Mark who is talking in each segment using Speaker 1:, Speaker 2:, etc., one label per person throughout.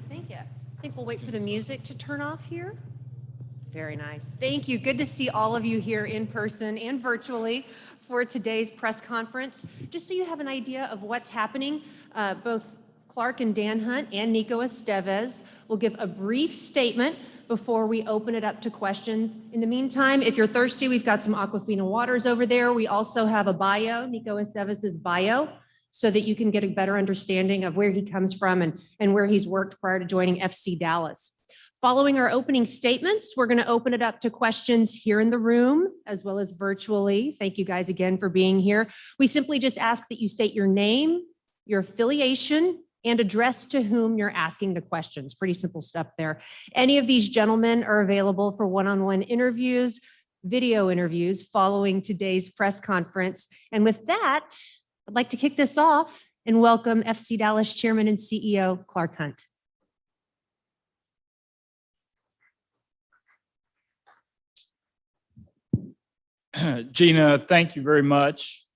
Speaker 1: Thank you. I think we'll wait for the music to turn off here. Very nice. Thank you. Good to see all of you here in person and virtually for today's press conference. Just so you have an idea of what's happening, both Clark and Dan Hunt and Nico Estevez will give a brief statement before we open it up to questions. In the meantime, if you're thirsty, we've got some Aquafina waters over there. We also have a bio, Nico Estevez's bio, so that you can get a better understanding of where he comes from and where he's worked prior to joining FC Dallas. Following our opening statements, we're going to open it up to questions here in the room as well as virtually. Thank you guys again for being here. We simply just ask that you state your name, your affiliation, and address to whom you're asking the questions. Pretty simple stuff there. Any of these gentlemen are available for one-on-one interviews, video interviews following today's press conference. And with that, I'd like to kick this off and welcome FC Dallas Chairman and CEO Clark Hunt.
Speaker 2: Gina, thank you very much.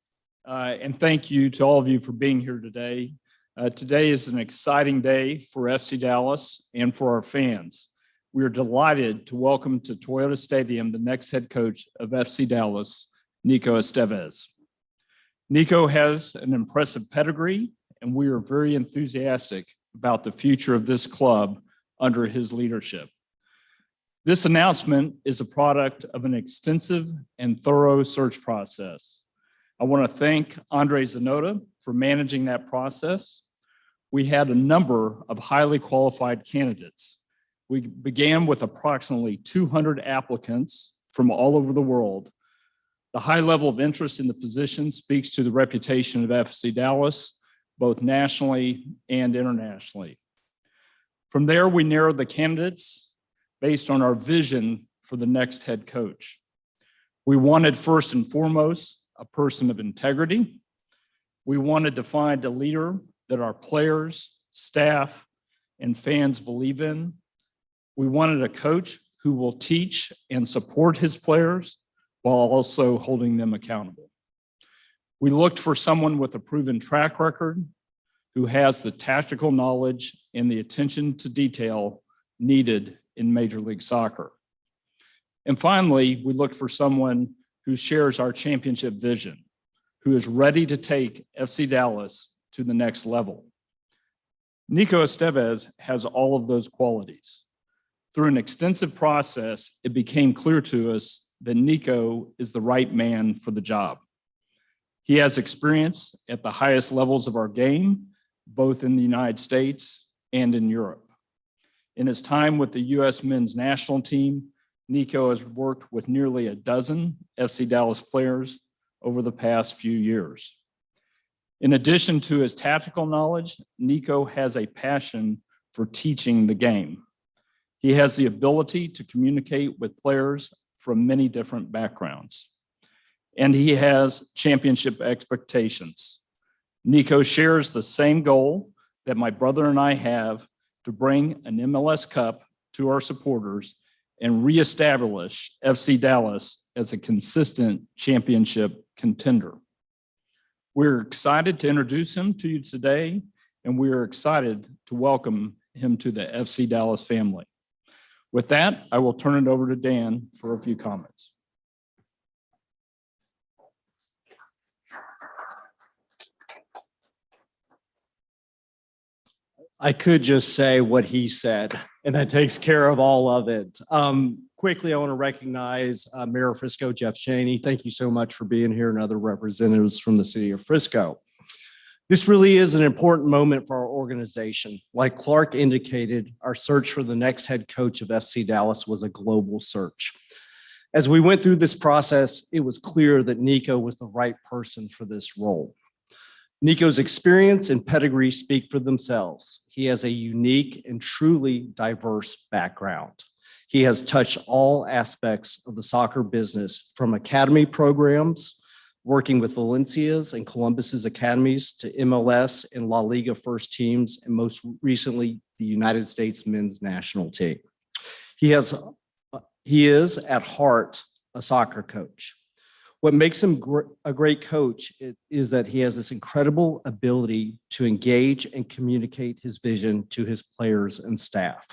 Speaker 2: And thank you to all of you for being here today. Today is an exciting day for FC Dallas and for our fans. We are delighted to welcome to Toyota Stadium the next head coach of FC Dallas, Nico Estevez. Nico has an impressive pedigree, and we are very enthusiastic about the future of this club under his leadership. This announcement is a product of an extensive and thorough search process. I want to thank Andre Zanota for managing that process. We had a number of highly qualified candidates. We began with approximately 200 applicants from all over the world. The high level of interest in the position speaks to the reputation of FC Dallas, both nationally and internationally. From there, we narrowed the candidates based on our vision for the next head coach. We wanted, first and foremost, a person of integrity. We wanted to find a leader that our players, staff, and fans believe in. We wanted a coach who will teach and support his players while also holding them accountable. We looked for someone with a proven track record who has the tactical knowledge and the attention to detail needed in Major League Soccer. And finally, we looked for someone who shares our championship vision, who is ready to take FC Dallas to the next level. Nico Estevez has all of those qualities. Through an extensive process, it became clear to us that Nico is the right man for the job. He has experience at the highest levels of our game, both in the United States and in Europe. In his time with the U.S. men's national team, Nico has worked with nearly a dozen FC Dallas players over the past few years. In addition to his tactical knowledge, Nico has a passion for teaching the game. He has the ability to communicate with players from many different backgrounds, and he has championship expectations. Nico shares the same goal that my brother and I have to bring an MLS Cup to our supporters and reestablish FC Dallas as a consistent championship contender. We're excited to introduce him to you today, and we are excited to welcome him to the FC Dallas family. With that, I will turn it over to Dan for a few comments.
Speaker 3: I could just say what he said, and that takes care of all of it. Quickly, I want to recognize Mayor of Frisco, Jeff Cheney. Thank you so much for being here, and other representatives from the city of Frisco. This really is an important moment for our organization. Like Clark indicated, our search for the next head coach of FC Dallas was a global search. As we went through this process, it was clear that Nico was the right person for this role. Nico's experience and pedigree speak for themselves. He has a unique and truly diverse background. He has touched all aspects of the soccer business, from academy programs, working with Valencia's and Columbus's academies, to MLS and La Liga first teams, and most recently, the United States men's national team. He is at heart a soccer coach. What makes him a great coach is that he has this incredible ability to engage and communicate his vision to his players and staff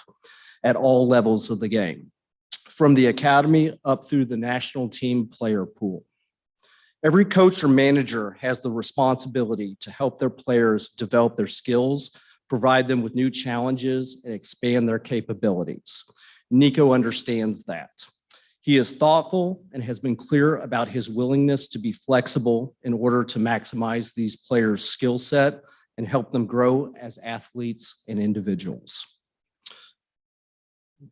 Speaker 3: at all levels of the game, from the academy up through the national team player pool. Every coach or manager has the responsibility to help their players develop their skills, provide them with new challenges, and expand their capabilities. Nico understands that. He is thoughtful and has been clear about his willingness to be flexible in order to maximize these players' skill set and help them grow as athletes and individuals.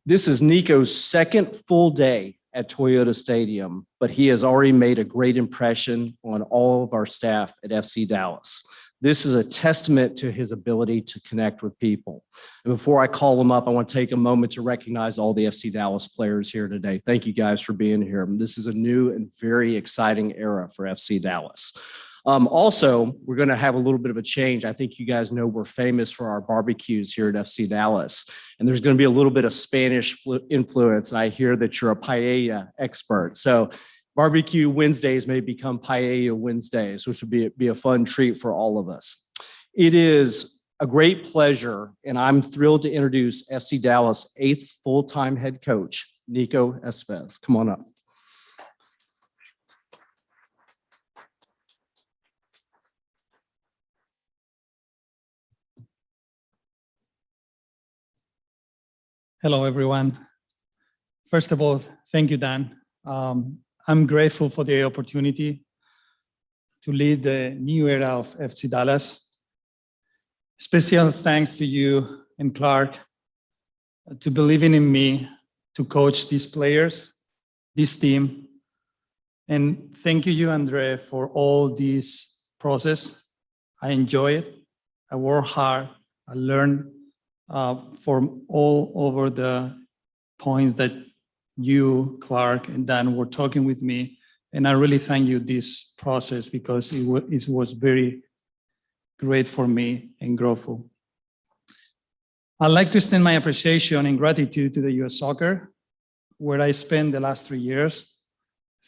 Speaker 3: This is Nico's second full day at Toyota Stadium, but he has already made a great impression on all of our staff at FC Dallas. This is a testament to his ability to connect with people. And before I call him up, I want to take a moment to recognize all the FC Dallas players here today. Thank you guys for being here. This is a new and very exciting era for FC Dallas. Also, we're going to have a little bit of a change. I think you guys know we're famous for our barbecues here at FC Dallas, and there's going to be a little bit of Spanish influence. And I hear that you're a paella expert. So Barbecue Wednesdays may become Paella Wednesdays, which would be a fun treat for all of us. It is a great pleasure, and I'm thrilled to introduce FC Dallas' 8th full-time head coach, Nico Estévez. Come on up.
Speaker 4: Hello, everyone. First of all, thank you, Dan. I'm grateful for the opportunity to lead the new era of FC Dallas. Special thanks to you and Clark to believing in me to coach these players, this team. And thank you, Andre, for all this process. I enjoy it. I work hard. I learn from all over the points that you, Clark, and Dan were talking with me. And I really thank you this process because it was very great for me and grateful. I'd like to extend my appreciation and gratitude to the US Soccer, where I spent the last 3 years.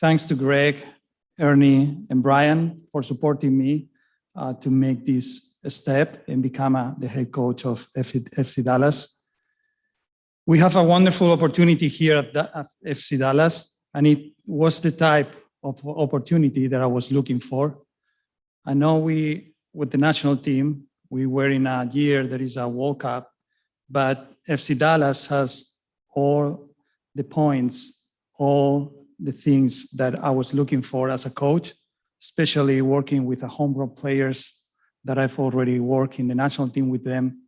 Speaker 4: Thanks to Greg, Ernie, and Brian for supporting me to make this step and become the head coach of FC Dallas. We have a wonderful opportunity here at FC Dallas, and it was the type of opportunity that I was looking for. I know with the national team, we were in a year that is a World Cup, but FC Dallas has all the points, all the things that I was looking for as a coach, especially working with the homegrown players that I've already worked in the national team with them,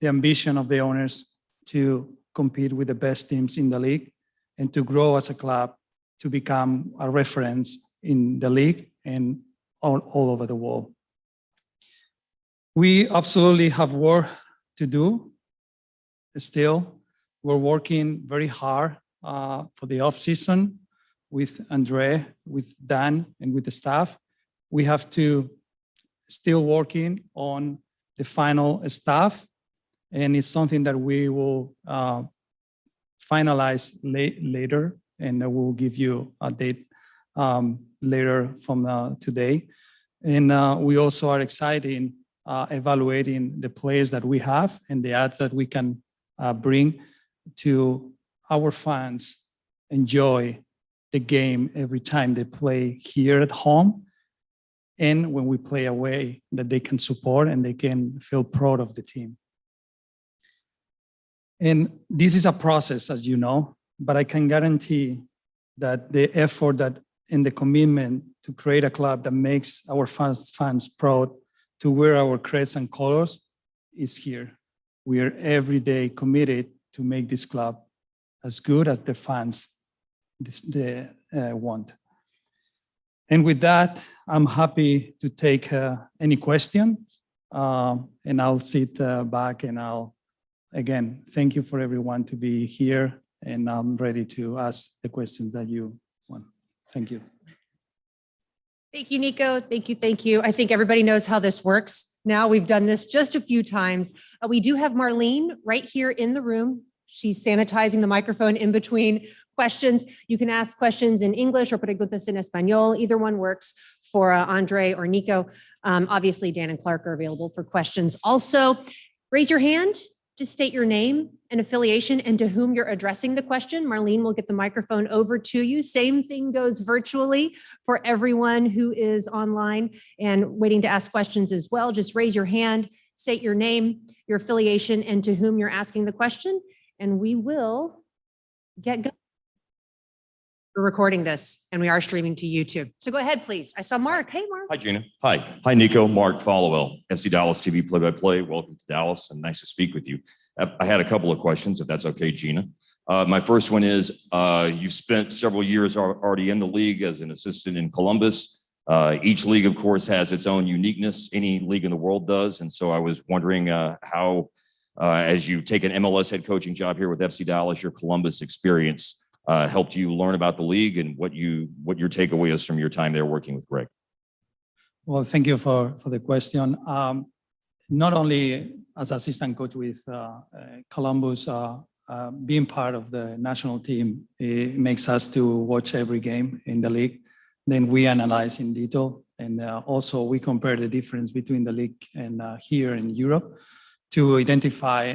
Speaker 4: the ambition of the owners to compete with the best teams in the league and to grow as a club to become a reference in the league and all over the world. We absolutely have work to do. Still, we're working very hard for the off-season with Andre, with Dan, and with the staff. We have to still working on the final staff, and it's something that we will finalize later, and we'll give you a date later from today. And we also are excited evaluating the players that we have and the ads that we can bring to our fans enjoy the game every time they play here at home and when we play away, that they can support and they can feel proud of the team. And this is a process, as you know, but I can guarantee that the effort that and the commitment to create a club that makes our fans proud to wear our crest and colors is here. We are every day committed to make this club as good as the fans want. And with that, I'm happy to take any questions, and I'll sit back and again, thank you for everyone to be here, and I'm ready to ask the questions that you want. Thank you.
Speaker 1: Thank you, Nico. Thank you. Thank you. I think everybody knows how this works. Now we've done this just a few times. We do have Marlene right here in the room. She's sanitizing the microphone in between questions. You can ask questions in English or preguntas en español. Either one works for Andre or Nico. Obviously, Dan and Clark are available for questions. Also, raise your hand. Just state your name and affiliation and to whom you're addressing the question. Marlene will get the microphone over to you. Same thing goes virtually for everyone who is online and waiting to ask questions as well. Just raise your hand, state your name, your affiliation, and to whom you're asking the question, and we will get going. We're recording this and we are streaming to YouTube. So go ahead, please. I saw Mark. Hey, Mark.
Speaker 5: Hi, Gina. Hi. Hi, Nico. Mark Followell, FC Dallas TV play-by-play. Welcome to Dallas and nice to speak with you. I had a couple of questions, if that's okay, Gina. My first one is, you've spent several years already in the league as an assistant in Columbus. Each league, of course, has its own uniqueness. Any league in the world does. And so I was wondering how, as you take an MLS head coaching job here with FC Dallas, your Columbus experience helped you learn about the league and what your takeaway is from your time there working with Greg.
Speaker 4: Well, thank you for the question. Not only as assistant coach with Columbus, being part of the national team, it makes us to watch every game in the league. Then we analyze in detail. And also we compare the difference between the league and here in Europe to identify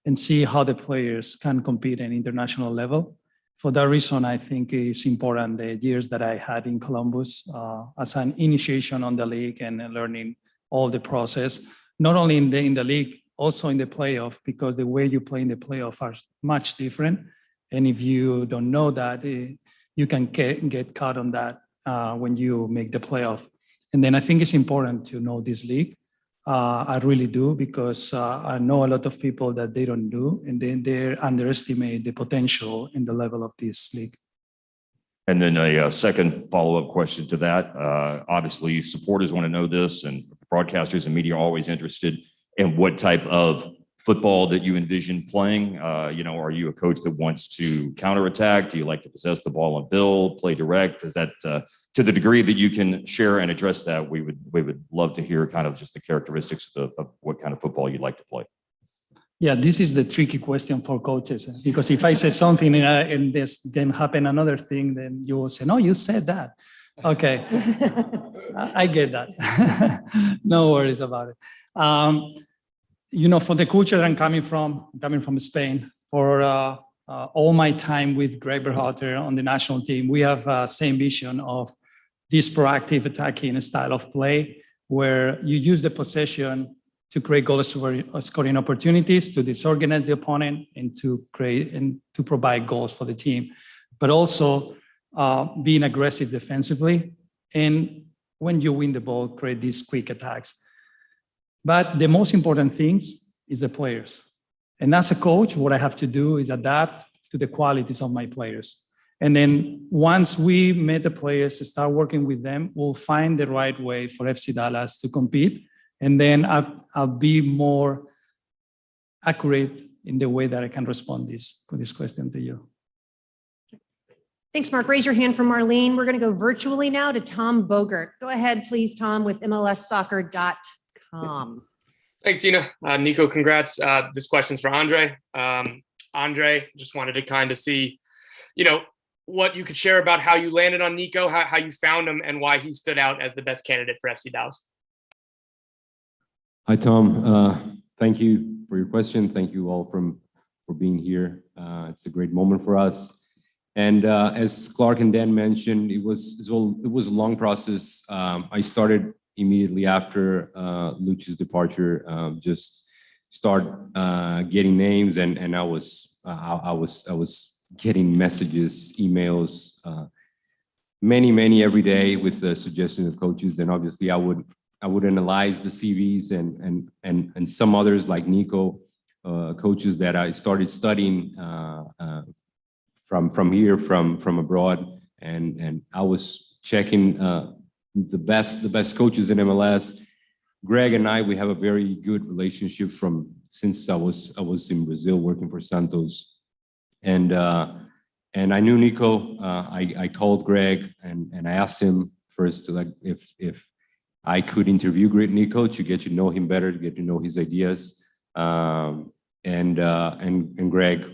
Speaker 4: and see how the players can compete at international level. For that reason, I think it's important the years that I had in Columbus as an initiation on the league and learning all the process, not only in the league, also in the playoff, because the way you play in the playoff are much different. And if you don't know that, you can get caught on that when you make the playoff. And then I think it's important to know this league. I really do, because I know a lot of people that they don't do, and then they underestimate the potential in the level of this league.
Speaker 5: And then a second follow-up question to that. Obviously, supporters want to know this, and broadcasters and media are always interested in what type of football that you envision playing. Are you a coach that wants to counterattack? Do you like to possess the ball and build, play direct? Is that to the degree that you can share and address that, we would love to hear kind of just the characteristics of what kind of football you'd like to play.
Speaker 4: Yeah, this is the tricky question for coaches, because if I say something and this then happen another thing, then you will say, no, you said that. Okay, I get that. No worries about it. For the culture that I'm coming from Spain, for all my time with Greg Berhalter on the national team, we have same vision of this proactive attacking style of play, where you use the possession to create goal scoring opportunities, to disorganize the opponent, and to create and to provide goals for the team, but also being aggressive defensively. And when you win the ball, create these quick attacks. But the most important things is the players. And as a coach, what I have to do is adapt to the qualities of my players. And then once we met the players, start working with them, we'll find the right way for FC Dallas to compete. And then I'll be more accurate in the way that I can respond to this question to you.
Speaker 1: Thanks, Mark. Raise your hand for Marlene. We're going to go virtually now to Tom Bogert. Go ahead, please, Tom, with MLSsoccer.com.
Speaker 6: Thanks, Gina. Nico, congrats. This question's for Andre. Andre, just wanted to kind of see, what you could share about how you landed on Nico, how you found him, and why he stood out as the best candidate for FC Dallas.
Speaker 7: Hi, Tom. Thank you for your question. Thank you all for being here. It's a great moment for us. And as Clark and Dan mentioned, it was a long process. I started immediately after Luch's departure, just start getting names, and I was getting messages, emails, many every day with the suggestions of coaches. And obviously, I would analyze the CVs and some others like Nico, coaches that I started studying from here, from abroad, and I was checking the best coaches in MLS. Greg and I, we have a very good relationship since I was in Brazil working for Santos, and I knew Nico. I called Greg and I asked him first if I could interview Nico to get to know him better, to get to know his ideas, and Greg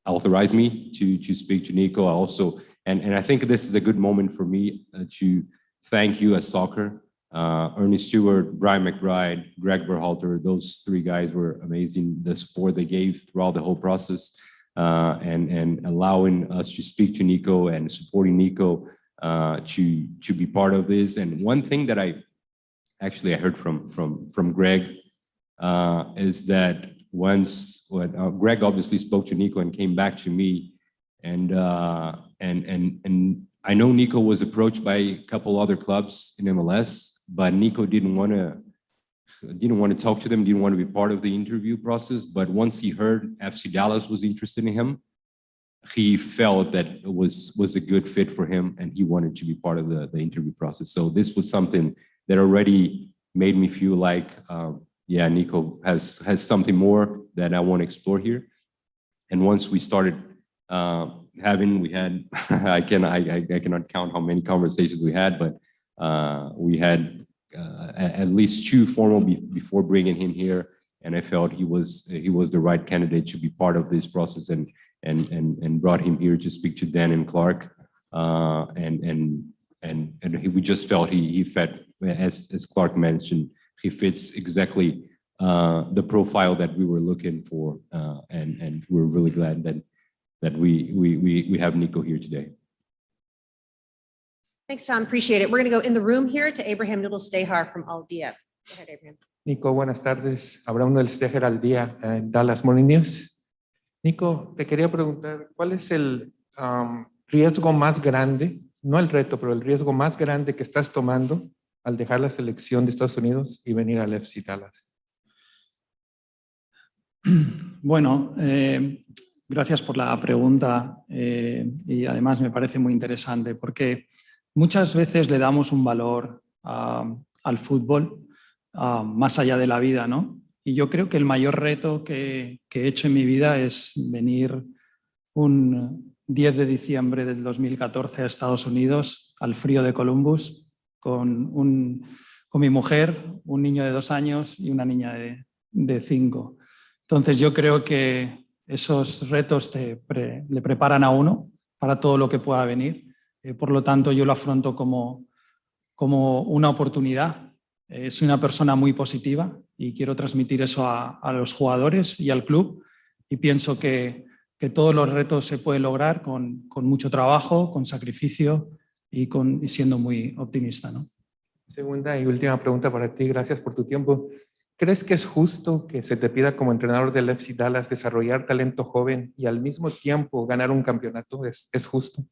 Speaker 7: authorized me to speak to Nico. I also, and I think this is a good moment for me to thank you as soccer. Ernie Stewart, Brian McBride, Greg Berhalter, those three guys were amazing. The support they gave throughout the whole process and allowing us to speak to Nico and supporting Nico to be part of this. And one thing that I heard from Greg is that Greg obviously spoke to Nico and came back to me, and I know Nico was approached by a couple other clubs in MLS, but Nico didn't want to talk to them, didn't want to be part of the interview process. But once he heard FC Dallas was interested in him, he felt that it was a good fit for him, and he wanted to be part of the interview process. So this was something that already made me feel like, yeah, Nico has something more that I want to explore here. And once we started we had, I cannot count how many conversations we had, but we had at least 2 formal before bringing him here. And I felt he was the right candidate to be part of this process, and brought him here to speak to Dan and Clark. We just felt he fit, as Clark mentioned, he fits exactly the profile that we were looking for. And we're really glad that we have Nico here today.
Speaker 1: Thanks, Tom. Appreciate it. We're going to go in the room here to Abraham Noodle-Stehar from Al Dia. Go ahead, Abraham.
Speaker 8: Nico, buenas tardes. Abraham Noodle-Stehar, Al Día, en Dallas Morning News. Nico, te quería preguntar, ¿cuál es el riesgo más grande, no el reto, pero el riesgo más grande que estás tomando al dejar la selección de Estados Unidos y venir al FC Dallas?
Speaker 4: Bueno, gracias por la pregunta y además me parece muy interesante porque muchas veces le damos un valor al fútbol más allá de la vida, ¿no? Y yo creo que el mayor reto que he hecho en mi vida es venir un 10 de diciembre del 2014 a Estados Unidos, al frío de Columbus, con mi mujer, un niño de 2 años y una niña de 5. Entonces yo creo que esos retos le preparan a uno para todo lo que pueda venir. Por lo tanto, yo lo afronto como una oportunidad. Soy una persona muy positiva y quiero transmitir eso a los jugadores y al club. Y pienso que todos los retos se pueden lograr con mucho trabajo, con sacrificio y siendo muy optimista, ¿no?
Speaker 8: Segunda y última pregunta para ti. Gracias por tu tiempo. ¿Crees que es justo que se te pida como entrenador del FC Dallas desarrollar talento joven y al mismo tiempo ganar un campeonato? ¿Es justo?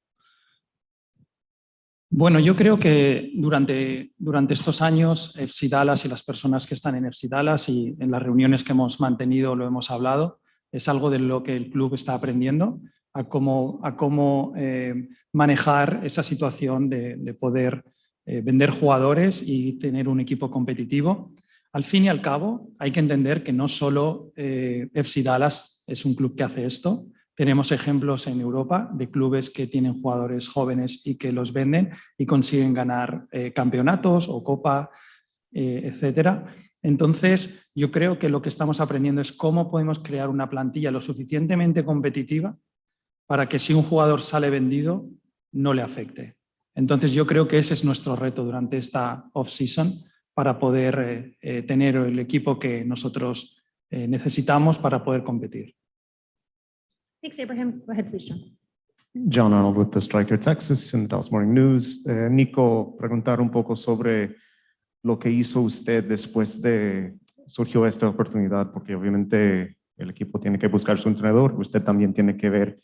Speaker 4: Bueno, yo creo que durante estos años FC Dallas y las personas que están en FC Dallas y en las reuniones que hemos mantenido lo hemos hablado, es algo de lo que el club está aprendiendo, a cómo manejar esa situación de poder vender jugadores y tener un equipo competitivo. Al fin y al cabo, hay que entender que no solo FC Dallas es un club que hace esto. Tenemos ejemplos en Europa de clubes que tienen jugadores jóvenes y que los venden y consiguen ganar campeonatos o copa, etcétera. Entonces, yo creo que lo que estamos aprendiendo es cómo podemos crear una plantilla lo suficientemente competitiva para que si un jugador sale vendido, no le afecte. Entonces, yo creo que ese es nuestro reto durante esta off-season para poder tener el equipo que nosotros necesitamos para poder competir.
Speaker 1: Thanks, Abraham. Go ahead, please, John.
Speaker 9: John Arnold with the Striker Texas and the Dallas Morning News. Nico, preguntar un poco sobre lo que hizo usted después de surgió esta oportunidad, porque obviamente el equipo tiene que buscar su entrenador, usted también tiene que ver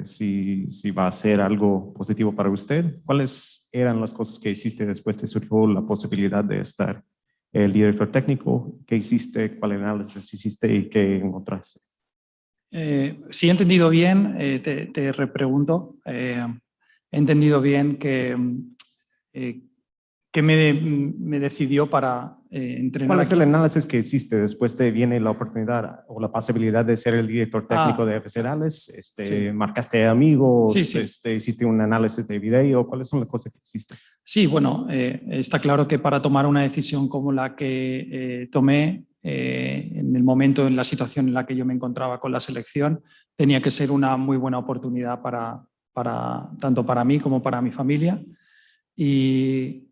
Speaker 9: si va a ser algo positivo para usted. ¿Cuáles eran las cosas que hiciste después de surgió la posibilidad de estar el director técnico? ¿Qué hiciste? ¿Cuál análisis hiciste y qué encontraste?
Speaker 4: Si he entendido bien, te repregunto, he entendido bien que me decidió para entrenar.
Speaker 9: ¿Cuál es el análisis que hiciste después de viene la oportunidad o la posibilidad de ser el director técnico de FC Dallas?
Speaker 4: Sí.
Speaker 9: ¿Marcaste amigos?
Speaker 4: Sí.
Speaker 9: ¿Hiciste un análisis de video? ¿Cuáles son las cosas que hiciste?
Speaker 4: Sí, bueno, está claro que para tomar una decisión como la que tomé, en el momento, en la situación en la que yo me encontraba con la selección, tenía que ser una muy buena oportunidad tanto para mí como para mi familia. Y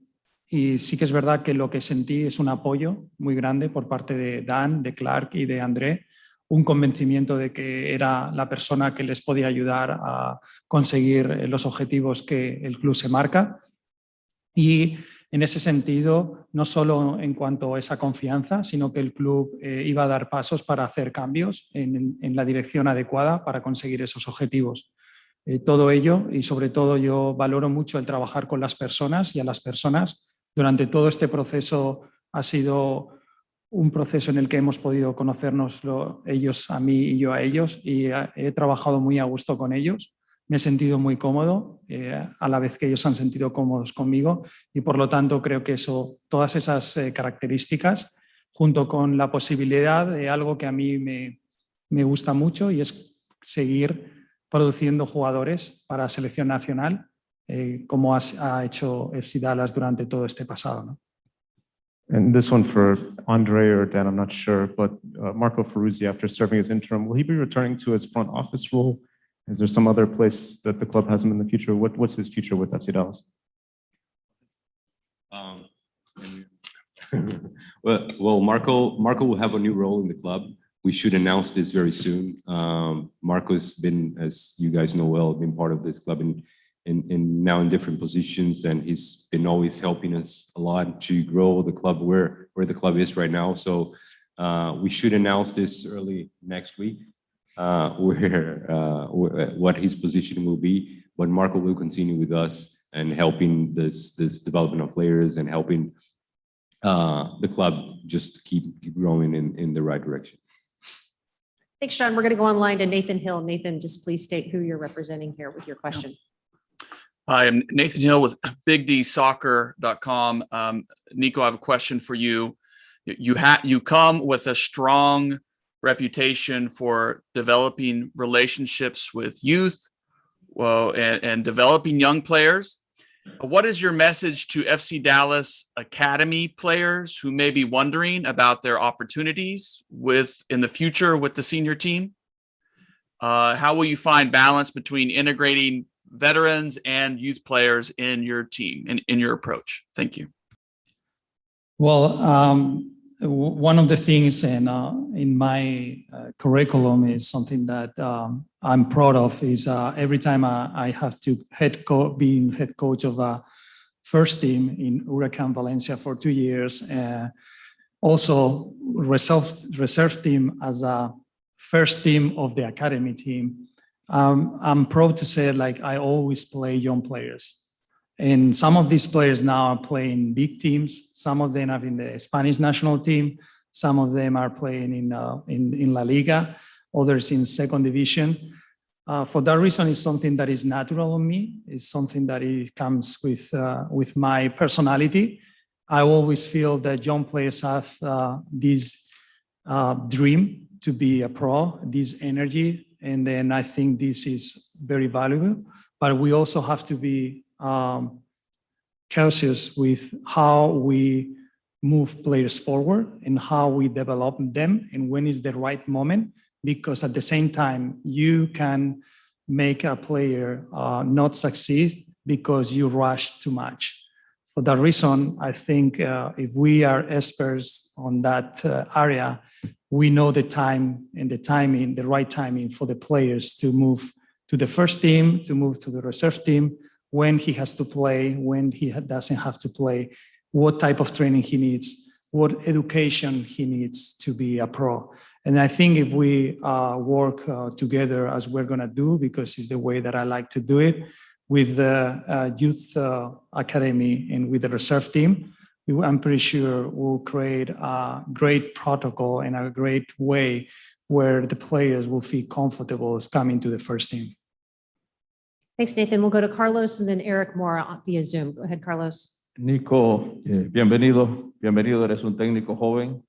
Speaker 4: sí que es verdad que lo que sentí es un apoyo muy grande por parte de Dan, de Clark y de André, un convencimiento de que era la persona que les podía ayudar a conseguir los objetivos que el club se marca. Y en ese sentido, no solo en cuanto a esa confianza, sino que el club iba a dar pasos para hacer cambios en la dirección adecuada para conseguir esos objetivos. Todo ello, y sobre todo yo valoro mucho el trabajar con las personas y a las personas. Durante todo este proceso ha sido un proceso en el que hemos podido conocernos ellos a mí y yo a ellos, y he trabajado muy a gusto con ellos. Me he sentido muy cómodo, a la vez que ellos han sentido cómodos conmigo, y por lo tanto creo que todas esas características, junto con la posibilidad de algo que a mí me gusta mucho, y es seguir produciendo jugadores para la selección nacional, como ha hecho FC Dallas durante todo este pasado, ¿no?
Speaker 9: And this one for Andre or Dan, I'm not sure, but Marco Ferruzzi, after serving as interim, will he be returning to his front office role? Is there some other place that the club has him in the future? What's his future with FC Dallas?
Speaker 7: Well, Marco will have a new role in the club. We should announce this very soon. Marco's been, as you guys know well, been part of this club in now in different positions, and he's been always helping us a lot to grow the club where the club is right now. So we should announce this early next week, what his position will be. But Marco will continue with us and helping this development of players and helping the club just keep growing in the right direction.
Speaker 1: Thanks, Sean. We're going to go online to Nathan Hill. Nathan, just please state who you're representing here with your question.
Speaker 10: Hi, I'm Nathan Hill with BigDSoccer.com. Nico, I have a question for you. You come with a strong reputation for developing relationships with youth, and developing young players. What is your message to FC Dallas Academy players who may be wondering about their opportunities in the future with the senior team? How will you find balance between integrating veterans and youth players in your team and in your approach? Thank you.
Speaker 4: Well, one of the things in my curriculum is something that I'm proud of is every time I have to being head coach of a first team in Huracán Valencia for 2 years, also reserve team as a first team of the academy team. I'm proud to say, like, I always play young players. And some of these players now are playing big teams. Some of them are in the Spanish national team. Some of them are playing in La Liga, others in second division. For that reason, it's something that is natural on me. It's something that it comes with my personality. I always feel that young players have this dream to be a pro, this energy. And then I think this is very valuable. But we also have to be cautious with how we move players forward and how we develop them and when is the right moment, because at the same time you can make a player not succeed because you rush too much. For that reason, I think if we are experts on that area, we know the time and the timing, the right timing for the players to move to the first team, to move to the reserve team, when he has to play, when he doesn't have to play, what type of training he needs, what education he needs to be a pro. And I think if we work together as we're going to do, because it's the way that I like to do it, with the youth academy and with the reserve team, I'm pretty sure we'll create a great protocol and a great way where the players will feel comfortable as coming to the first team.
Speaker 1: Thanks, Nathan. We'll go to Carlos and then Eric Mora via Zoom. Go ahead, Carlos.
Speaker 11: Nico, bienvenido, eres un técnico joven,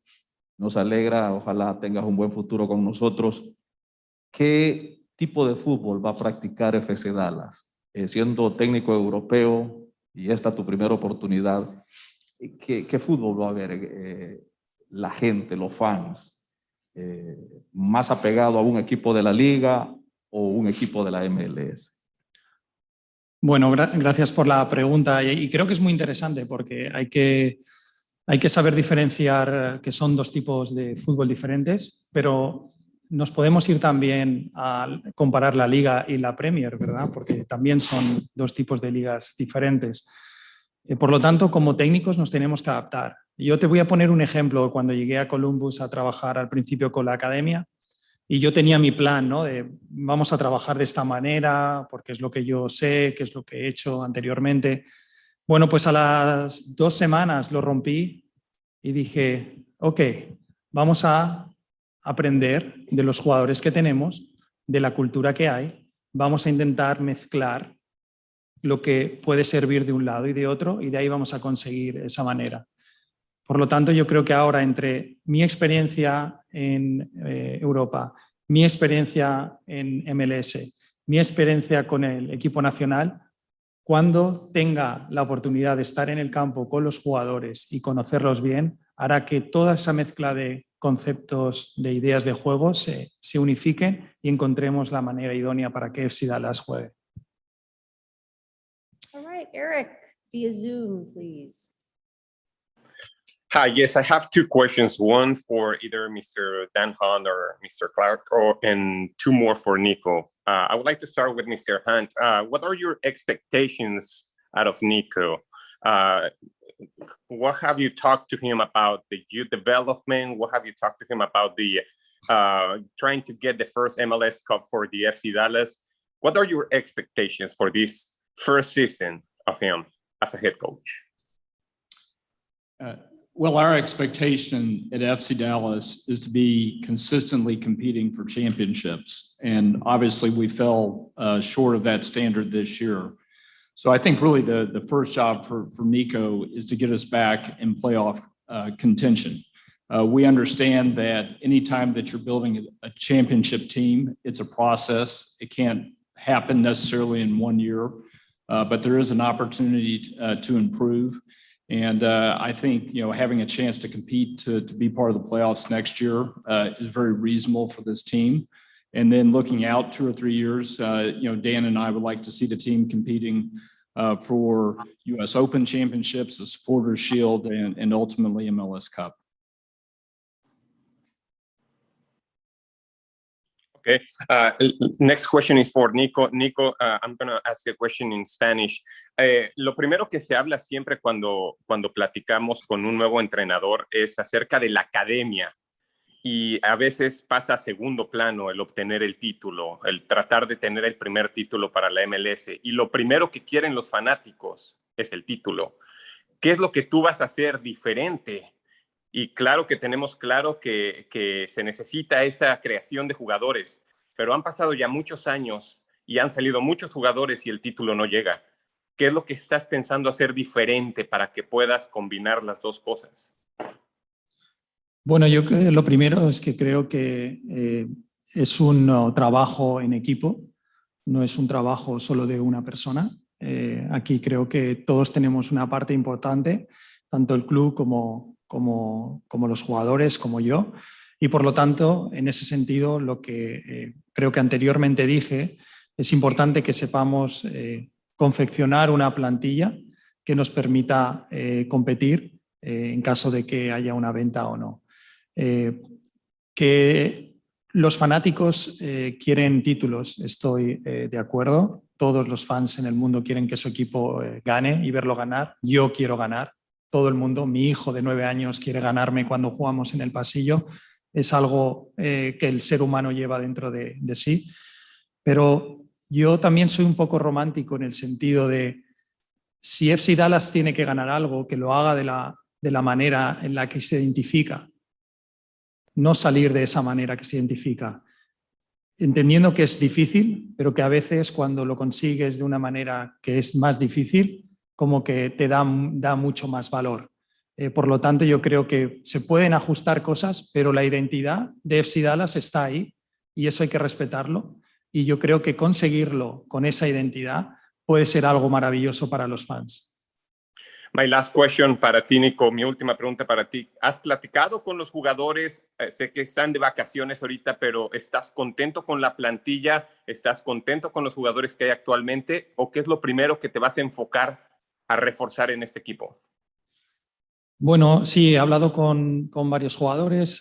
Speaker 11: nos alegra, ojalá tengas un buen futuro con nosotros. ¿Qué tipo de fútbol va a practicar FC Dallas? Siendo técnico europeo y esta tu primera oportunidad, ¿qué fútbol va a haber? la gente, los fans, más apegado a un equipo de la Liga o un equipo de la MLS?
Speaker 4: Bueno, gracias por la pregunta y creo que es muy interesante porque hay que saber diferenciar que son dos tipos de fútbol diferentes, pero nos podemos ir también a comparar la Liga y la Premier, ¿verdad? Porque también son dos tipos de ligas diferentes. Por lo tanto, como técnicos nos tenemos que adaptar. Yo te voy a poner un ejemplo. Cuando llegué a Columbus a trabajar al principio con la academia, y yo tenía mi plan, ¿no? De vamos a trabajar de esta manera, porque es lo que yo sé, que es lo que he hecho anteriormente. Bueno, pues a las 2 semanas lo rompí y dije, ok, vamos a aprender de los jugadores que tenemos, de la cultura que hay, vamos a intentar mezclar lo que puede servir de un lado y de otro y de ahí vamos a conseguir esa manera. Por lo tanto, yo creo que ahora entre mi experiencia en Europa, mi experiencia en MLS, mi experiencia con el equipo nacional, cuando tenga la oportunidad de estar en el campo con los jugadores y conocerlos bien, hará que toda esa mezcla de conceptos, de ideas de juego se unifiquen y encontremos la manera idónea para que FC Dallas juegue.
Speaker 1: All right, Eric, via Zoom, please.
Speaker 12: Hi, yes, I have two questions. One for either Mr. Dan Hunt or Mr. Clark, and two more for Nico. I would like to start with Mr. Hunt. What are your expectations out of Nico? What have you talked to him about the youth development? What have you talked to him about the trying to get the first MLS Cup for the FC Dallas? What are your expectations for this first season of him as a head coach?
Speaker 2: Well, our expectation at FC Dallas is to be consistently competing for championships. And obviously we fell short of that standard this year. So I think really the first job for Nico is to get us back in playoff contention. We understand that anytime that you're building a championship team, it's a process. It can't happen necessarily in 1 year, but there is an opportunity to improve. And I think, having a chance to compete to be part of the playoffs next year is very reasonable for this team. And then looking out 2 or 3 years, Dan and I would like to see the team competing for US Open championships, the Supporters Shield, and ultimately MLS Cup.
Speaker 12: Okay. Next question is for Nico. Nico, I'm going to ask a question in Spanish. Lo primero que se habla siempre cuando platicamos con un nuevo entrenador es acerca de la academia y a veces pasa a segundo plano el obtener el título, el tratar de tener el primer título para la MLS y lo primero que quieren los fanáticos es el título. ¿Qué es lo que tú vas a hacer diferente? Y claro que tenemos claro que se necesita esa creación de jugadores, pero han pasado ya muchos años y han salido muchos jugadores y el título no llega. ¿Qué es lo que estás pensando hacer diferente para que puedas combinar las dos cosas?
Speaker 4: Bueno, yo lo primero es que creo que es un trabajo en equipo, no es un trabajo solo de una persona. Aquí creo que todos tenemos una parte importante, tanto el club como los jugadores, como yo. Y por lo tanto, en ese sentido, lo que creo que anteriormente dije, es importante que sepamos confeccionar una plantilla que nos permita competir en caso de que haya una venta o no. Que los fanáticos quieren títulos, estoy de acuerdo. Todos los fans en el mundo quieren que su equipo gane y verlo ganar. Yo quiero ganar. Todo el mundo, mi hijo de 9 años quiere ganarme cuando jugamos en el pasillo. Es algo que el ser humano lleva dentro de sí. Pero yo también soy un poco romántico en el sentido de si FC Dallas tiene que ganar algo, que lo haga de la manera en la que se identifica. No salir de esa manera que se identifica. Entendiendo que es difícil, pero que a veces cuando lo consigues de una manera que es más difícil, como que te da mucho más valor. Por lo tanto, yo creo que se pueden ajustar cosas, pero la identidad de FC Dallas está ahí y eso hay que respetarlo. Y yo creo que conseguirlo con esa identidad puede ser algo maravilloso para los fans.
Speaker 12: My last question para ti, Nico, mi última pregunta para ti. ¿Has platicado con los jugadores? Sé que están de vacaciones ahorita, pero ¿estás contento con la plantilla? ¿Estás contento con los jugadores que hay actualmente? ¿O qué es lo primero que te vas a enfocar a reforzar en este equipo?
Speaker 4: Bueno, sí, he hablado con varios jugadores.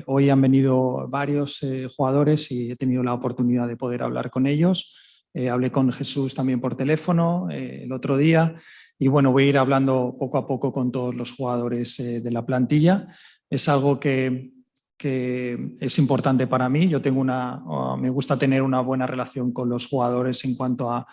Speaker 4: Hoy han venido varios jugadores y he tenido la oportunidad de poder hablar con ellos. Hablé con Jesús también por teléfono el otro día. Y bueno, voy a ir hablando poco a poco con todos los jugadores de la plantilla. Es algo que es importante para mí. Yo tengo me gusta tener una buena relación con los jugadores en cuanto a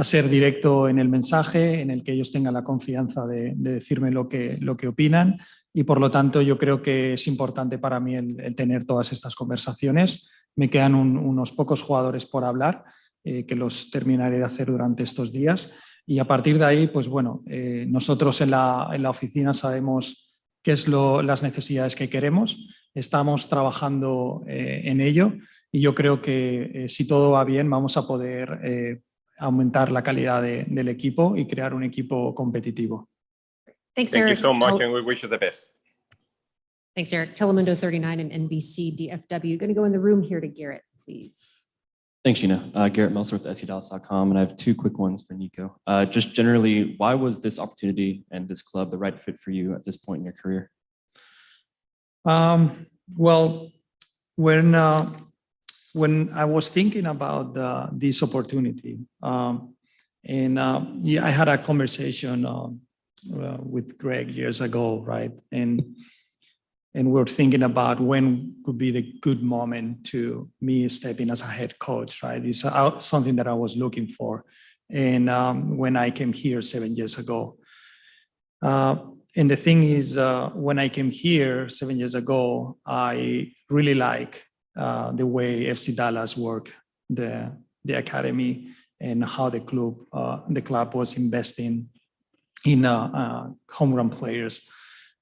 Speaker 4: ser directo en el mensaje, en el que ellos tengan la confianza de decirme lo que opinan. Y por lo tanto, yo creo que es importante para mí el tener todas estas conversaciones. Me quedan unos pocos jugadores por hablar, que los terminaré de hacer durante estos días. Y a partir de ahí, pues bueno, nosotros en la oficina sabemos qué es las necesidades que queremos. Estamos trabajando en ello y yo creo que si todo va bien vamos a poder aumentar la calidad del equipo y crear un equipo competitivo.
Speaker 1: Thanks,
Speaker 12: Thank you
Speaker 1: Eric.
Speaker 12: so much and we wish you the best.
Speaker 1: Thanks, Eric. Telemundo 39 and NBC DFW. Going to go in the room here to Garrett, please.
Speaker 13: Thanks, Gina. Garrett Melser with FCDallas.com, and I have two quick ones for Nico. Just generally, why was this opportunity and this club the right fit for you at this point in your career?
Speaker 4: Well, when I was thinking about this opportunity, yeah, I had a conversation with Greg years ago, right? And we were thinking about when could be the good moment to me step in as a head coach, right? It's something that I was looking for. And when I came here 7 years ago. And the thing is, when I came here 7 years ago, I really like the way FC Dallas worked, the academy, and how the club was investing in home run players.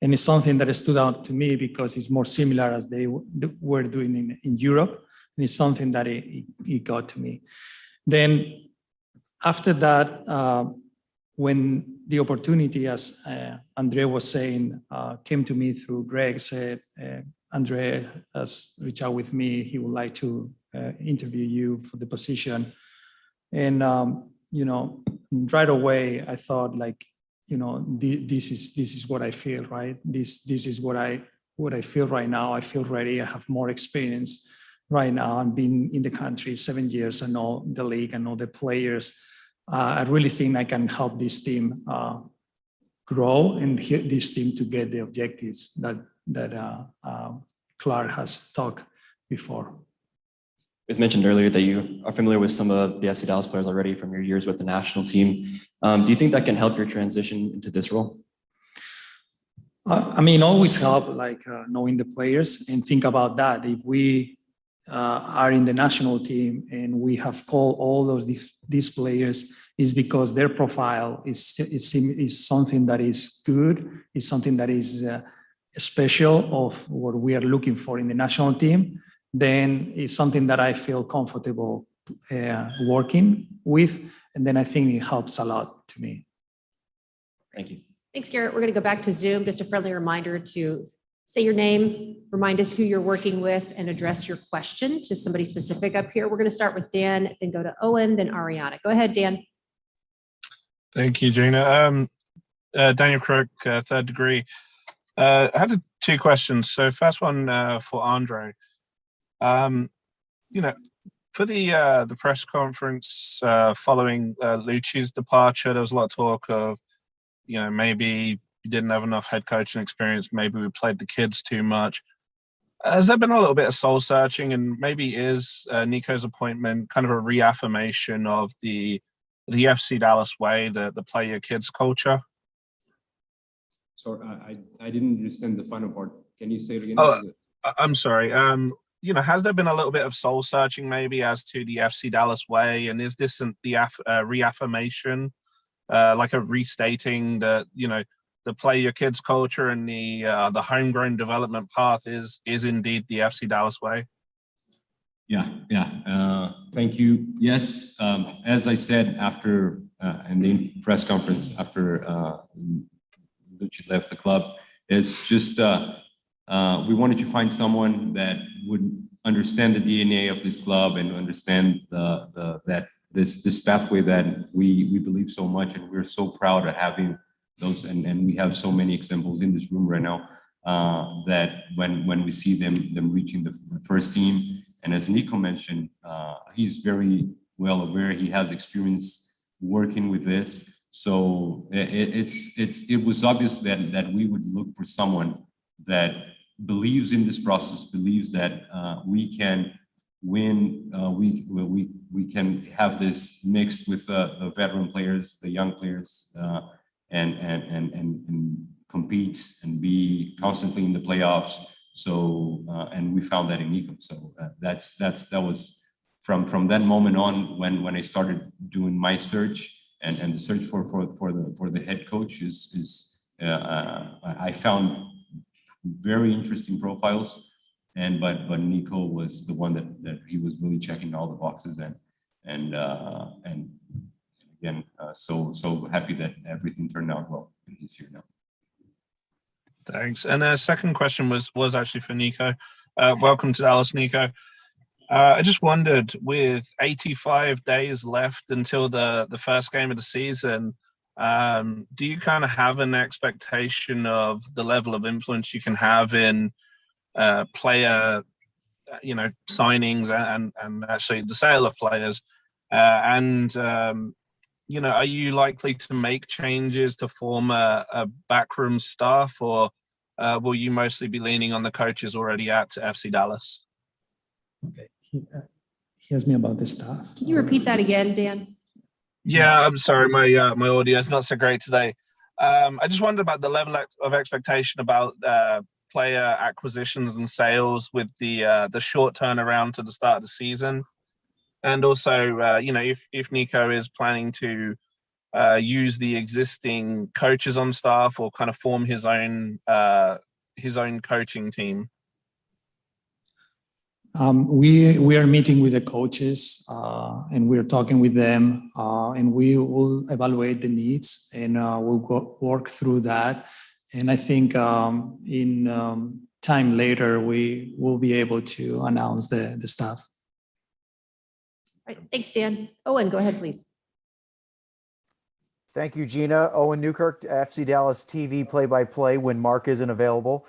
Speaker 4: And it's something that stood out to me because it's more similar as they were doing in Europe. And it's something that it got to me. Then after that, when the opportunity, as Andre was saying, came to me through Greg, said, Andre has reached out with me. He would like to interview you for the position. And, right away, I thought like, this is what I feel, right? This is what I feel right now. I feel ready. I have more experience right now. I've been in the country 7 years. I know the league, I know the players. I really think I can help this team grow and this team to get the objectives that Clark has talked before.
Speaker 13: It was mentioned earlier that you are familiar with some of the FC Dallas players already from your years with the national team. Do you think that can help your transition into this role?
Speaker 4: Always help, like knowing the players and think about that. If we are in the national team and we have called all these players, is because their profile is something that is good, is something that is special of what we are looking for in the national team. Then it's something that I feel comfortable working with. And then I think it helps a lot to me.
Speaker 13: Thank you.
Speaker 1: Thanks, Garrett. We're going to go back to Zoom. Just a friendly reminder to say your name, remind us who you're working with, and address your question to somebody specific up here. We're going to start with Dan, then go to Owen, then Ariana. Go ahead, Dan.
Speaker 14: Thank you, Gina. Daniel Crook, third degree. I had two questions. So first one for Andre. For the press conference following Lucci's departure, there was a lot of talk of, maybe you didn't have enough head coaching experience. Maybe we played the kids too much. Has there been a little bit of soul searching, and maybe is Nico's appointment kind of a reaffirmation of the FC Dallas way, the play your kids culture?
Speaker 7: Sorry, I didn't understand the final part. Can you say it again?
Speaker 14: Oh, I'm sorry. Has there been a little bit of soul searching maybe as to the FC Dallas way? And is this the reaffirmation, like a restating that, the play your kids culture and the homegrown development path is indeed the FC Dallas way?
Speaker 7: Yeah. Thank you. Yes, as I said, after in the press conference after Lucci left the club is just we wanted to find someone that would understand the DNA of this club and understand that this pathway that we believe so much, and we're so proud of having those, and we have so many examples in this room right now that when we see them reaching the first team, and as Nico mentioned, he's very well aware, he has experience working with this, so it was obvious that we would look for someone that believes in this process, believes that we can win, we can have this mixed with the veteran players, the young players, and compete and be constantly in the playoffs. So and we found that in Nico. So that was from that moment on when I started doing my search and the search for the head coach is I found very interesting profiles, but Nico was the one that he was really checking all the boxes and again so happy that everything turned out well and he's here now.
Speaker 14: Thanks. And a second question was actually for Nico. Welcome to Dallas, Nico. I just wondered, with 85 days left until the first game of the season, do you kind of have an expectation of the level of influence you can have in player, signings and actually the sale of players? Are you likely to make changes to form a backroom staff, or will you mostly be leaning on the coaches already at FC Dallas?
Speaker 4: Okay. He asked me about the staff.
Speaker 1: Can you repeat that again, Dan?
Speaker 14: Yeah, I'm sorry, my audio is not so great today. I just wondered about the level of expectation about player acquisitions and sales with the short turnaround to the start of the season, and also if Nico is planning to use the existing coaches on staff or kind of form his own coaching team.
Speaker 4: We are meeting with the coaches and we're talking with them and we will evaluate the needs and we'll work through that. And I think in time later, we will be able to announce the staff.
Speaker 1: All right, thanks, Dan. Owen, go ahead, please.
Speaker 15: Thank you, Gina. Owen Newkirk, FC Dallas TV play-by-play when Mark isn't available.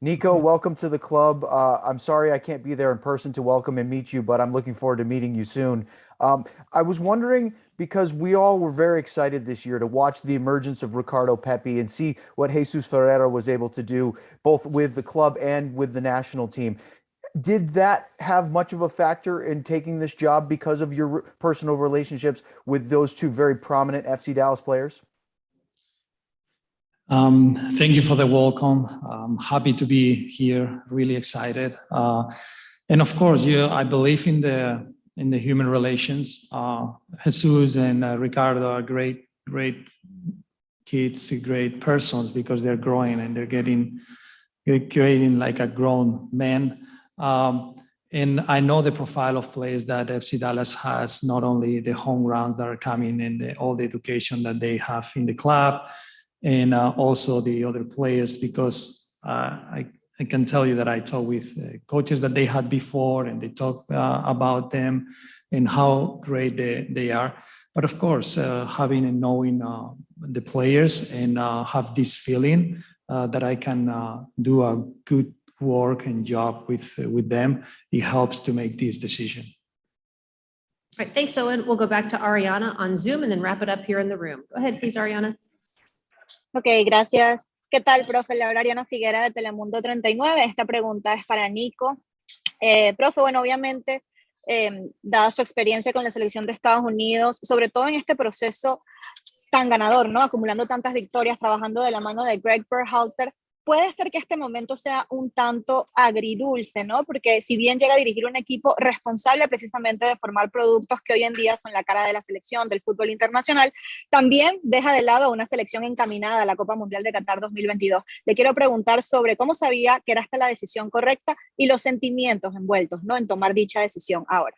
Speaker 15: Nico, welcome to the club. I'm sorry I can't be there in person to welcome and meet you, but I'm looking forward to meeting you soon. I was wondering, because we all were very excited this year to watch the emergence of Ricardo Pepi and see what Jesus Ferreira was able to do, both with the club and with the national team. Did that have much of a factor in taking this job because of your personal relationships with those two very prominent FC Dallas players?
Speaker 4: Thank you for the welcome. I'm happy to be here, really excited. And of course, I believe in the human relations. Jesus and Ricardo are great kids, great persons, because they're growing and they're creating like a grown man. And I know the profile of players that FC Dallas has, not only the home grounds that are coming and all the education that they have in the club, and also the other players, because I can tell you that I talk with coaches that they had before and they talk about them and how great they are. But of course, having and knowing the players and have this feeling that I can do a good work and job with them, it helps to make this decision.
Speaker 1: All right, thanks, Owen. We'll go back to Ariana on Zoom and then wrap it up here in the room. Go ahead, please, Ariana.
Speaker 16: Ok, gracias. ¿Qué tal, profe? La Ariana Figuera de Telemundo 39. Esta pregunta es para Nico. Profe, bueno, obviamente, dada su experiencia con la selección de Estados Unidos, sobre todo en este proceso tan ganador, ¿no? Acumulando tantas victorias, trabajando de la mano de Greg Berhalter, puede ser que este momento sea un tanto agridulce, ¿no? Porque si bien llega a dirigir un equipo responsable precisamente de formar productos que hoy en día son la cara de la selección del fútbol internacional, también deja de lado a una selección encaminada a la Copa Mundial de Qatar 2022. Le quiero preguntar sobre cómo sabía que era esta la decisión correcta y los sentimientos envueltos, ¿no? En tomar dicha decisión ahora.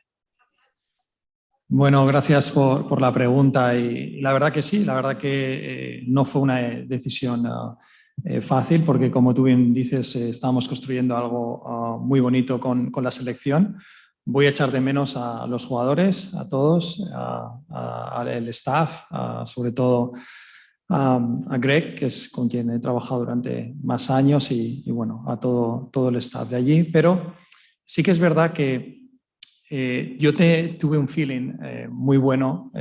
Speaker 4: Bueno, gracias por la pregunta y la verdad que sí, la verdad que no fue una decisión fácil porque como tú bien dices, estábamos construyendo algo muy bonito con la selección. Voy a echar de menos a los jugadores, a todos, al staff, sobre todo a Greg, que es con quien he trabajado durante más años y bueno, a todo el staff de allí. Pero sí que es verdad que yo tuve un feeling muy bueno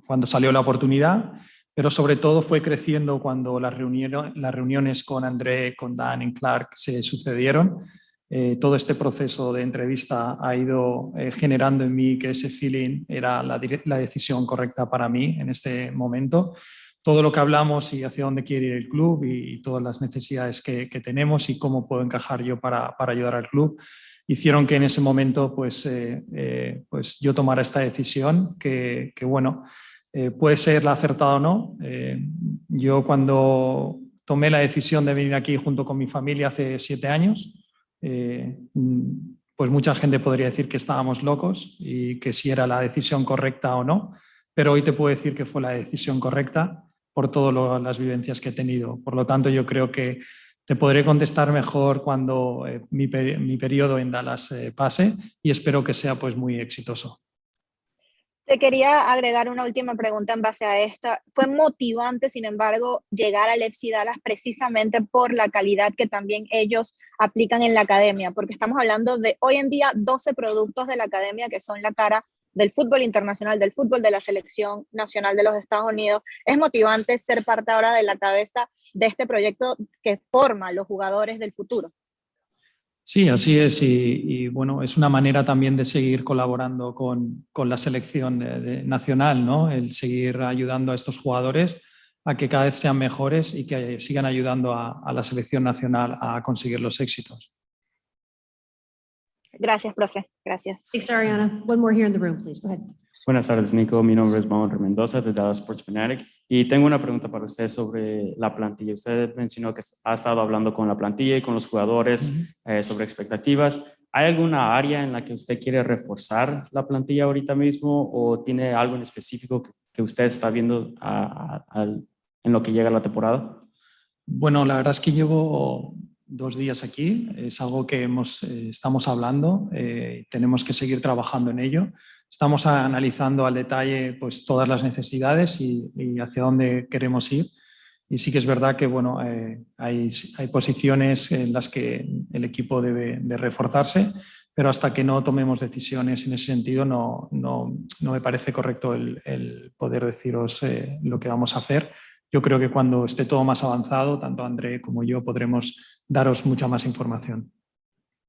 Speaker 4: cuando salió la oportunidad, pero sobre todo fue creciendo cuando las reuniones con André, con Dan y Clark se sucedieron. Todo este proceso de entrevista ha ido generando en mí que ese feeling era la decisión correcta para mí en este momento. Todo lo que hablamos y hacia dónde quiere ir el club y todas las necesidades que tenemos y cómo puedo encajar yo para ayudar al club, hicieron que en ese momento pues yo tomara esta decisión que bueno, puede ser la acertada o no. Yo cuando tomé la decisión de venir aquí junto con mi familia hace 7 años, pues mucha gente podría decir que estábamos locos y que si era la decisión correcta o no, pero hoy te puedo decir que fue la decisión correcta por todas las vivencias que he tenido. Por lo tanto, yo creo que te podré contestar mejor cuando mi periodo en Dallas pase y espero que sea pues muy exitoso.
Speaker 16: Te quería agregar una última pregunta en base a esta. ¿Fue motivante, sin embargo, llegar al FC Dallas precisamente por la calidad que también ellos aplican en la academia? Porque estamos hablando de hoy en día 12 productos de la academia que son la cara del fútbol internacional, del fútbol de la selección nacional de los Estados Unidos. Es motivante ser parte ahora de la cabeza de este proyecto que forma los jugadores del futuro.
Speaker 4: Sí, así es y bueno, es una manera también de seguir colaborando con la selección nacional, ¿no? El seguir ayudando a estos jugadores a que cada vez sean mejores y que sigan ayudando a la selección nacional a conseguir los éxitos.
Speaker 16: Gracias, profe. Gracias.
Speaker 1: Thanks, Ariana. One more here in the room, please. Go ahead.
Speaker 17: Buenas tardes, Nico. Mi nombre es Manuel Mendoza de Dallas Sports Fanatic y tengo una pregunta para usted sobre la plantilla. Usted mencionó que ha estado hablando con la plantilla y con los jugadores sobre expectativas. ¿Hay alguna área en la que usted quiere reforzar la plantilla ahorita mismo o tiene algo en específico que usted está viendo en lo que llega la temporada?
Speaker 4: Bueno, la verdad es que llevo 2 días aquí, es algo que estamos hablando, tenemos que seguir trabajando en ello. Estamos analizando al detalle pues, todas las necesidades y hacia dónde queremos ir. Y sí que es verdad que bueno, hay posiciones en las que el equipo debe de reforzarse, pero hasta que no tomemos decisiones en ese sentido no me parece correcto el poder deciros lo que vamos a hacer. Yo creo que cuando esté todo más avanzado, tanto André como yo podremos daros mucha más información.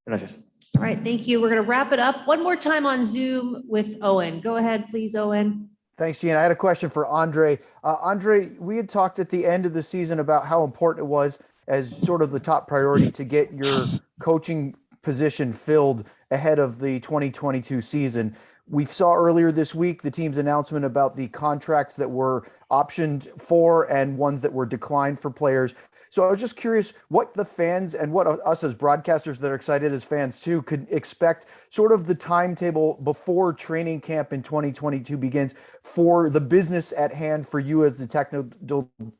Speaker 17: Gracias.
Speaker 1: All right, thank you. We're going to wrap it up one more time on Zoom with Owen. Go ahead, please, Owen.
Speaker 15: Thanks, Gene. I had a question for Andre. Andre, we had talked at the end of the season about how important it was as sort of the top priority to get your coaching position filled ahead of the 2022 season. We saw earlier this week the team's announcement about the contracts that were optioned for and ones that were declined for players. So I was just curious what the fans and what us as broadcasters that are excited as fans too could expect sort of the timetable before training camp in 2022 begins for the business at hand for you as the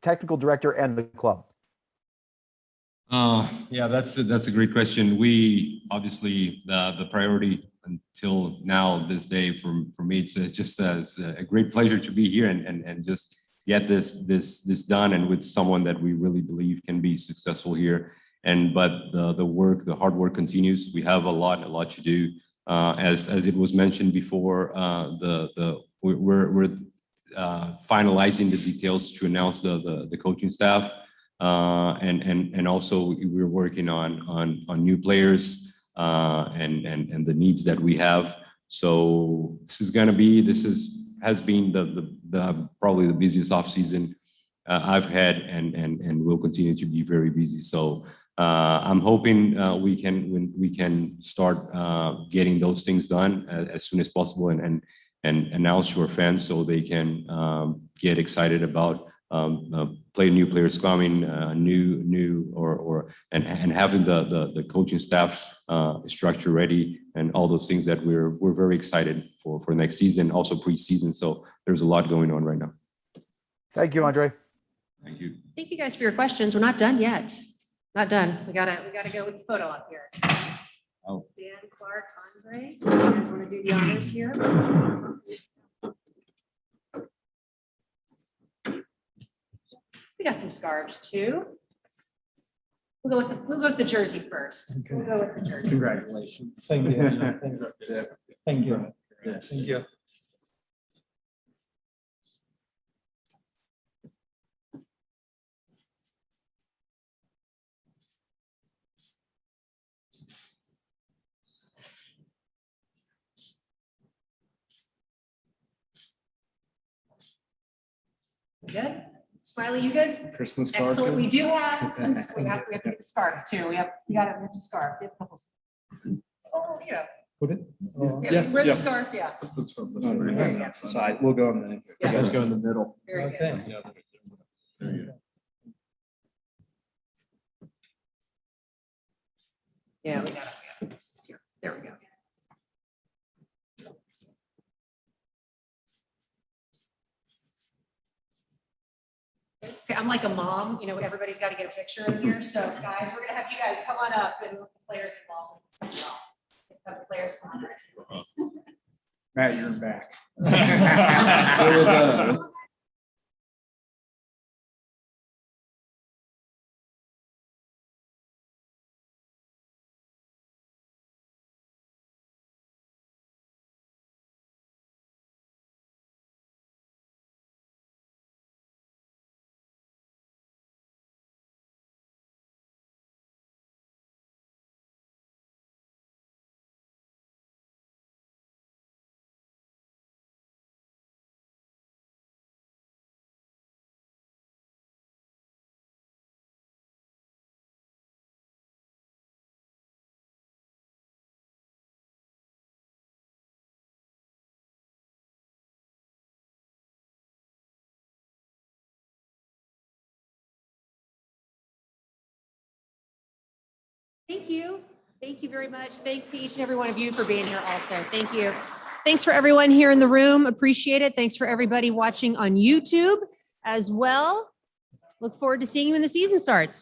Speaker 15: technical director and the club.
Speaker 7: Yeah, that's a great question. We obviously the priority until now, this day for me, it's just a great pleasure to be here and just get this done and with someone that we really believe can be successful here. But the hard work continues. We have a lot to do. As it was mentioned before, we're finalizing the details to announce the coaching staff. And also we're working on new players and the needs that we have. So has been the probably the busiest off season I've had and will continue to be very busy. So I'm hoping we can start getting those things done as soon as possible and announce to our fans so they can get excited about play new players coming, and having the coaching staff structure ready, and all those things that we're very excited for next season, also preseason. So there's a lot going on right now.
Speaker 15: Thank you, Andre.
Speaker 7: Thank you.
Speaker 1: Thank you guys for your questions. We're not done yet. Not done. We gotta go with the photo up here.
Speaker 7: Oh.
Speaker 1: Dan, Clark, Andre, you guys want to do the honors here? We got some scarves too. We'll go with the jersey first. We'll go with the jersey.
Speaker 4: Congratulations. Thank you. Thank you. Thank you.
Speaker 1: Good. Smiley, you good?
Speaker 3: Christmas card.
Speaker 1: Excellent. We do have some, we have to get the scarf too. We got the scarf. We have a couple. Oh, yeah.
Speaker 4: Put it.
Speaker 1: Yeah, wear the scarf, yeah. There you go.
Speaker 3: Side. We'll go in the.
Speaker 1: Yeah.
Speaker 3: You guys go in the middle.
Speaker 1: Very good. Yeah, we got this here. There we go. Okay, I'm like a mom, you know, everybody's got to get a picture in here. So guys, we're gonna have you guys come on up and with the players involved as well. Have the players come on.
Speaker 3: Matt, you're back.
Speaker 1: Thank you. Thank you very much. Thanks to each and every one of you for being here also. Thank you. Thanks for everyone here in the room. Appreciate it. Thanks for everybody watching on YouTube as well. Look forward to seeing you when the season starts.